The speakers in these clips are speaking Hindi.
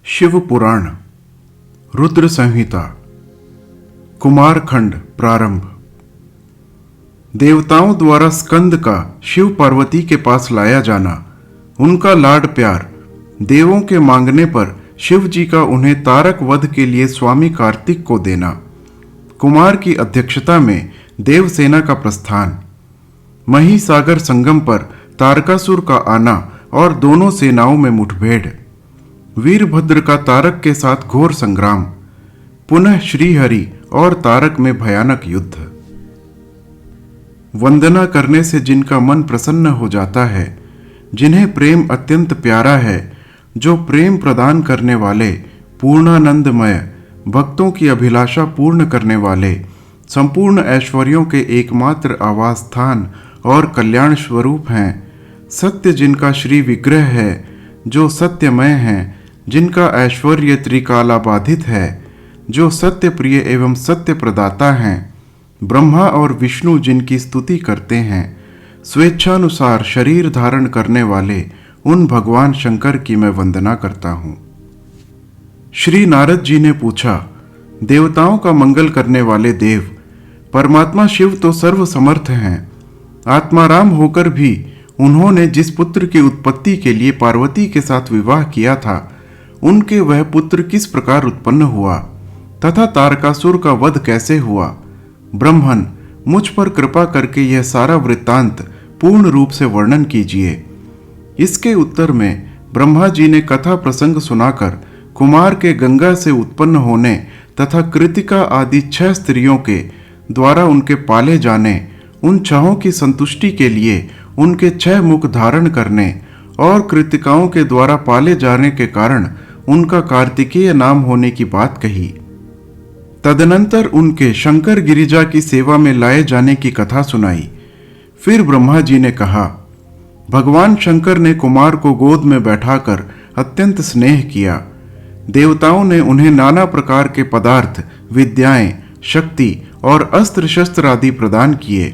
शिव पुराण रुद्र संहिता कुमारखंड प्रारंभ। देवताओं द्वारा स्कंद का शिव पार्वती के पास लाया जाना, उनका लाड प्यार, देवों के मांगने पर शिव जी का उन्हें तारक वध के लिए स्वामी कार्तिक को देना, कुमार की अध्यक्षता में देवसेना का प्रस्थान, महिसागर संगम पर तारकासुर का आना और दोनों सेनाओं में मुठभेड़, वीरभद्र का तारक के साथ घोर संग्राम, पुनः श्रीहरि और तारक में भयानक युद्ध। वंदना करने से जिनका मन प्रसन्न हो जाता है, जिन्हें प्रेम अत्यंत प्यारा है, जो प्रेम प्रदान करने वाले, पूर्णानंदमय, भक्तों की अभिलाषा पूर्ण करने वाले, संपूर्ण ऐश्वर्यों के एकमात्र आवास स्थान और कल्याण स्वरूप हैं, सत्य जिनका श्री विग्रह है, जो सत्यमय हैं, जिनका ऐश्वर्य त्रिकालाबाधित है, जो सत्य प्रिय एवं सत्य प्रदाता हैं, ब्रह्मा और विष्णु जिनकी स्तुति करते हैं, स्वेच्छानुसार शरीर धारण करने वाले उन भगवान शंकर की मैं वंदना करता हूँ। श्री नारद जी ने पूछा, देवताओं का मंगल करने वाले देव, परमात्मा शिव तो सर्व समर्थ हैं, आत्माराम होकर भी उन्होंने जिस पुत्र की उत्पत्ति के लिए पार्वती के साथ विवाह किया था, उनके वह पुत्र किस प्रकार उत्पन्न हुआ तथा तारकासुर का वध कैसे हुआ? ब्रह्मन, मुझ पर कृपा करके यह सारा वृत्तांत पूर्ण रूप से वर्णन कीजिए। इसके उत्तर में ब्रह्मा जी ने कथा प्रसंग सुनाकर कुमार के गंगा से उत्पन्न होने तथा कृतिका आदि 6 स्त्रियों के द्वारा उनके पाले जाने, उन 6 की संतुष्टि के लिए उनके 6 मुख धारण करने और कृतिकाओं के द्वारा पाले जाने के कारण उनका कार्तिकेय नाम होने की बात कही। तदनंतर उनके शंकर गिरिजा की सेवा में लाए जाने की कथा सुनाई। फिर ब्रह्मा जी ने कहा, भगवान शंकर ने कुमार को गोद में बैठाकर अत्यंत स्नेह किया। देवताओं ने उन्हें नाना प्रकार के पदार्थ, विद्याएं, शक्ति और अस्त्र शस्त्र आदि प्रदान किए।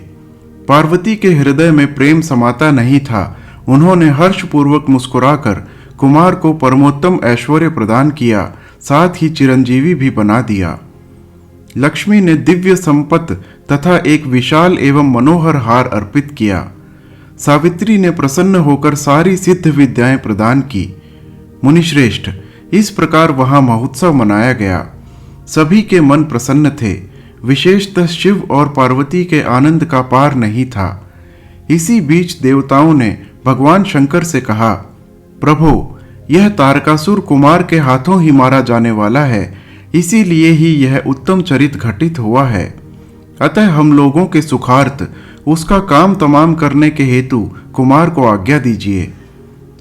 पार्वती के हृदय में प्रेम समाता नहीं था। उन्होंने हर्षपूर्वक मुस्कुराकर कुमार को परमोत्तम ऐश्वर्य प्रदान किया, साथ ही चिरंजीवी भी बना दिया। लक्ष्मी ने दिव्य संपत्ति तथा एक विशाल एवं मनोहर हार अर्पित किया। सावित्री ने प्रसन्न होकर सारी सिद्ध विद्याएं प्रदान की। मुनिश्रेष्ठ, इस प्रकार वहां महोत्सव मनाया गया। सभी के मन प्रसन्न थे। विशेषतः शिव और पार्वती के आनंद का पार नहीं था। इसी बीच देवताओं ने भगवान शंकर से कहा, प्रभो, यह तारकासुर कुमार के हाथों ही मारा जाने वाला है, इसीलिए ही यह उत्तम चरित घटित हुआ है। अतः हम लोगों के सुखार्थ उसका काम तमाम करने के हेतु कुमार को आज्ञा दीजिए।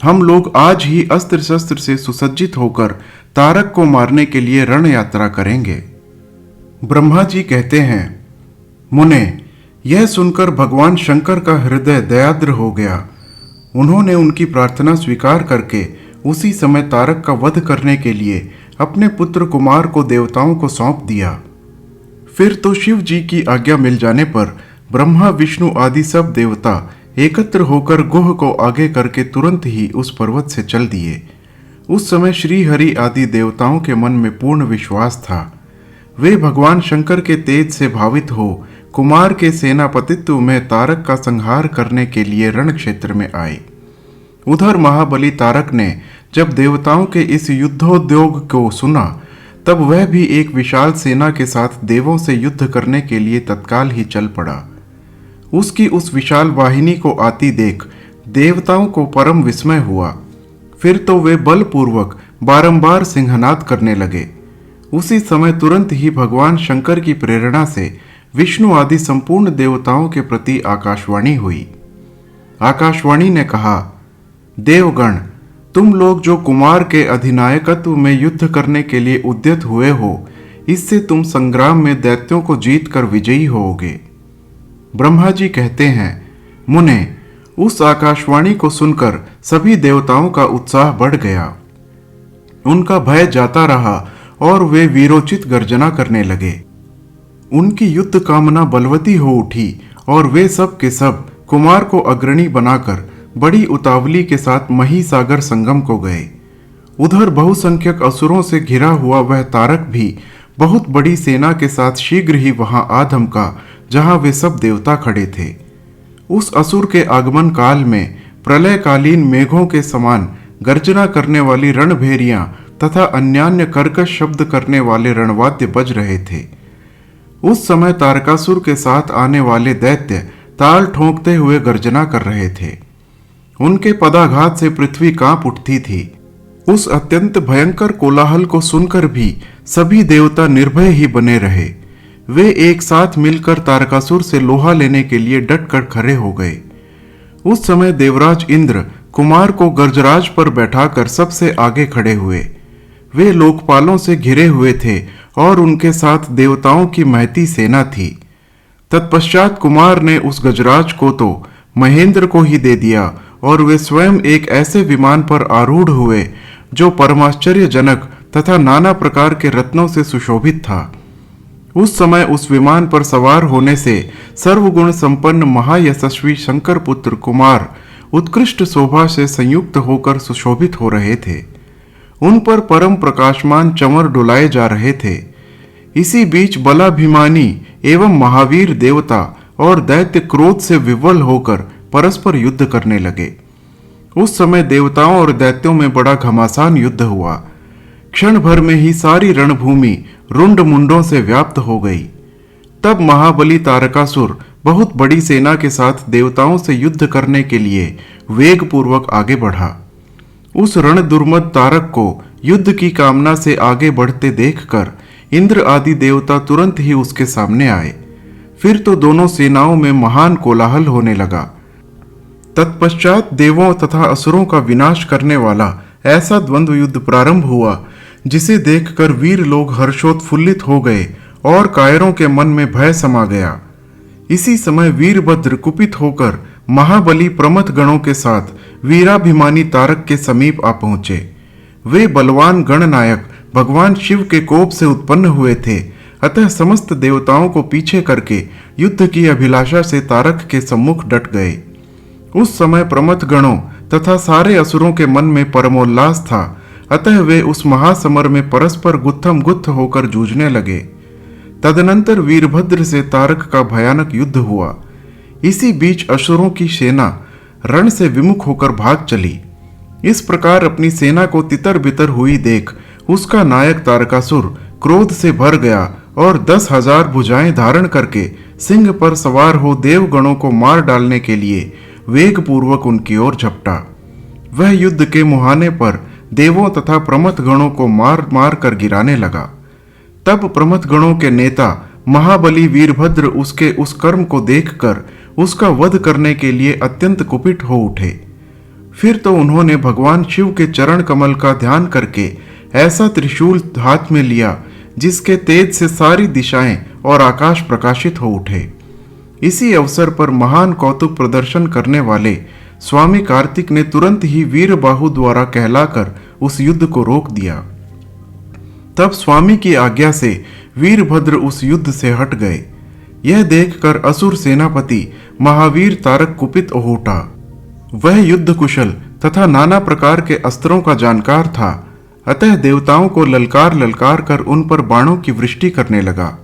हम लोग आज ही अस्त्र शस्त्र से सुसज्जित होकर तारक को मारने के लिए रण यात्रा करेंगे। ब्रह्मा जी कहते हैं, मुने, यह सुनकर भगवान शंकर का हृदय दयाद्र हो गया। उन्होंने उनकी प्रार्थना स्वीकार करके उसी समय तारक का वध करने के लिए अपने पुत्र कुमार को देवताओं को सौंप दिया। फिर तो शिव जी की आज्ञा मिल जाने पर ब्रह्मा, विष्णु आदि सब देवता एकत्र होकर गुह को आगे करके तुरंत ही उस पर्वत से चल दिए। उस समय श्री हरि आदि देवताओं के मन में पूर्ण विश्वास था। वे भगवान शंकर के तेज से भावित हो कुमार के सेनापतित्व में तारक का संहार करने के लिए रण क्षेत्र में आए। उधर महाबली तारक ने जब देवताओं के इस युद्धोद्योग को सुना, तब वह भी एक विशाल सेना के साथ देवों से युद्ध करने के लिए तत्काल ही चल पड़ा। उसकी उस विशाल वाहिनी को आती देख देवताओं को परम विस्मय हुआ। फिर तो वे बलपूर्वक बारंबार सिंहनाद करने लगे। उसी समय तुरंत ही भगवान शंकर की प्रेरणा से विष्णु आदि संपूर्ण देवताओं के प्रति आकाशवाणी हुई। आकाशवाणी ने कहा, देवगण, तुम लोग जो कुमार के अधिनायकत्व में युद्ध करने के लिए उद्यत हुए हो, इससे तुम संग्राम में दैत्यों को जीत कर विजयी होोगे। ब्रह्मा जी कहते हैं, मुने, उस आकाशवाणी को सुनकर सभी देवताओं का उत्साह बढ़ गया। उनका भय जाता रहा और वे वीरोचित गर्जना करने लगे। उनकी युद्ध कामना बलवती हो उठी और वे सब के सब कुमार को अग्रणी बनाकर बड़ी उतावली के साथ महिसागर संगम को गए। उधर बहुसंख्यक असुरों से घिरा हुआ वह तारक भी बहुत बड़ी सेना के साथ शीघ्र ही वहां आ धमका, जहां वे सब देवता खड़े थे। उस असुर के आगमन काल में प्रलयकालीन मेघों के समान गर्जना करने वाली रणभेरियां तथा अन्यान्य कर्कश शब्द करने वाले रणवाद्य बज रहे थे। उस समय तारकासुर के साथ आने वाले दैत्य ताल ठोंकते हुए गर्जना कर रहे थे। उनके पदाघात से पृथ्वी कांप उठती थी। उस अत्यंत भयंकर कोलाहल को सुनकर भी सभी देवता निर्भय ही बने रहे। वे एक साथ मिलकर तारकासुर से लोहा लेने के लिए डटकर खड़े हो गए। उस समय देवराज इंद्र कुमार को गजराज पर बैठाकर सबसे आगे खड़े हुए। वे लोकपालों से घिरे हुए थे और उनके साथ देवताओं की महती सेना थी। तत्पश्चात कुमार ने उस गजराज को तो महेंद्र को ही दे दिया और वे स्वयं एक ऐसे विमान पर आरूढ़ हुए जो परमाश्चर्यजनक तथा नाना प्रकार के रत्नों से सुशोभित था। उस समय उस विमान पर सवार होने से सर्वगुण संपन्न महायशस्वी शंकर पुत्र कुमार उत्कृष्ट शोभा से संयुक्त होकर सुशोभित हो रहे थे। उन पर परम प्रकाशमान चंवर डुलाए जा रहे थे। इसी बीच बलाभिमानी एवं महावीर देवता और दैत्य क्रोध से विवल होकर परस्पर युद्ध करने लगे। उस समय देवताओं और दैत्यों में बड़ा घमासान युद्ध हुआ। क्षण भर में ही सारी रणभूमि रुंड मुंडों से व्याप्त हो गई। तब महाबली तारकासुर बहुत बड़ी सेना के साथ देवताओं से युद्ध करने के लिए वेग पूर्वक आगे बढ़ा। उस रण दुर्मद तारक को युद्ध की कामना से आगे बढ़ते देखकर इंद्र आदि देवता तुरंत ही उसके सामने आए। फिर तो दोनों सेनाओं में महान कोलाहल होने लगा। तत्पश्चात देवों तथा असुरों का विनाश करने वाला ऐसा द्वंद्व युद्ध प्रारंभ हुआ, जिसे देखकर वीर लोग हर्षोत्फुल्लित हो गए और कायरों के मन में भय समा गया। इसी समय वीरभद्र कुपित होकर महाबली प्रमथ गणों के साथ वीराभिमानी तारक के समीप आ पहुंचे। वे बलवान गणनायक भगवान शिव के कोप से उत्पन्न हुए थे, अतः समस्त देवताओं को पीछे करके युद्ध की अभिलाषा से तारक के सम्मुख डट गए। उस समय प्रमथ गणों तथा सारे असुरों के मन में परमोल्लास था, अतः वे उस महासमर में परस्पर गुत्थम गुत्थ होकर जूझने लगे। तदनंतर वीरभद्र से तारक का भयानक युद्ध हुआ। इसी बीच असुरों की सेना रण से विमुख होकर भाग चली। इस प्रकार अपनी सेना को तितर बितर हुई देख उसका नायक तारकासुर क्रोध से भर गया और 10,000 भुजाएं धारण करके सिंह पर सवार हो देवगणों को मार डालने के लिए वेग पूर्वक उनकी ओर झपटा। वह युद्ध के मुहाने पर देवों तथा प्रमथ गणों को मार मार कर गिराने लगा। तब प्रमथ गणों के नेता महाबली वीरभद्र उसके उस कर्म को देखकर उसका वध करने के लिए अत्यंत कुपित हो उठे। फिर तो उन्होंने भगवान शिव के चरण कमल का ध्यान करके ऐसा त्रिशूल हाथ में लिया जिसके तेज से सारी दिशाएं और आकाश प्रकाशित हो उठे। इसी अवसर पर महान कौतुक प्रदर्शन करने वाले स्वामी कार्तिक ने तुरंत ही वीरबाहु द्वारा कहलाकर उस युद्ध को रोक दिया। तब स्वामी की आज्ञा से वीरभद्र उस युद्ध से हट गए। यह देखकर असुर सेनापति महावीर तारक कुपित हो उठा। वह युद्ध कुशल तथा नाना प्रकार के अस्त्रों का जानकार था, अतः देवताओं को ललकार ललकार कर उन पर बाणों की वृष्टि करने लगा।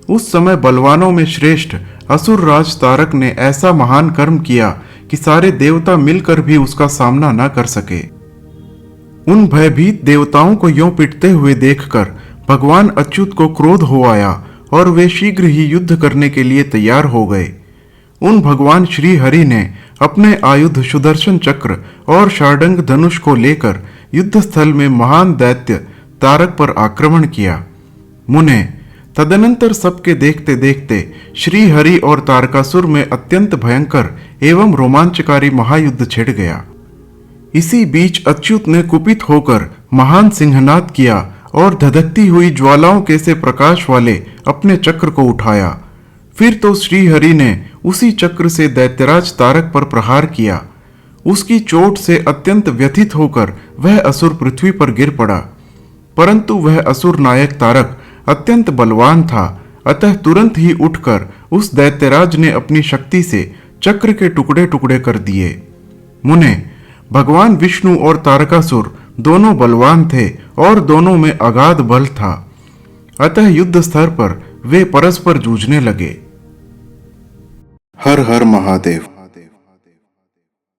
उस समय बलवानों में श्रेष्ठ असुर राज तारक ने ऐसा महान कर्म किया कि सारे देवता मिलकर भी उसका सामना न कर सके। उन भयभीत देवताओं को यों पिटते हुए देखकर भगवान अच्युत को क्रोध हो आया और वे शीघ्र ही युद्ध करने के लिए तैयार हो गए। उन भगवान श्री हरि ने अपने आयुध सुदर्शन चक्र और शार्दंग धनुष को लेकर युद्ध स्थल में महान दैत्य तारक पर आक्रमण किया। मुने, तदनंतर सबके देखते देखते श्री हरि और तारकासुर में अत्यंत भयंकर एवं रोमांचकारी महायुद्ध छिड़ गया। इसी बीच अच्युत ने कुपित होकर महान सिंहनाद किया और धधकती हुई ज्वालाओं के से प्रकाश वाले अपने चक्र को उठाया। फिर तो श्री हरि ने उसी चक्र से दैत्यराज तारक पर प्रहार किया। उसकी चोट से अत्यंत व्यथित होकर वह असुर पृथ्वी पर गिर पड़ा, परंतु वह असुर नायक तारक अत्यंत बलवान था, अतः तुरंत ही उठकर उस दैत्यराज ने अपनी शक्ति से चक्र के टुकड़े टुकड़े कर दिए। मुने, भगवान विष्णु और तारकासुर दोनों बलवान थे और दोनों में अगाध बल था। अतः युद्ध स्तर पर वे परस्पर जूझने लगे। हर हर महादेव।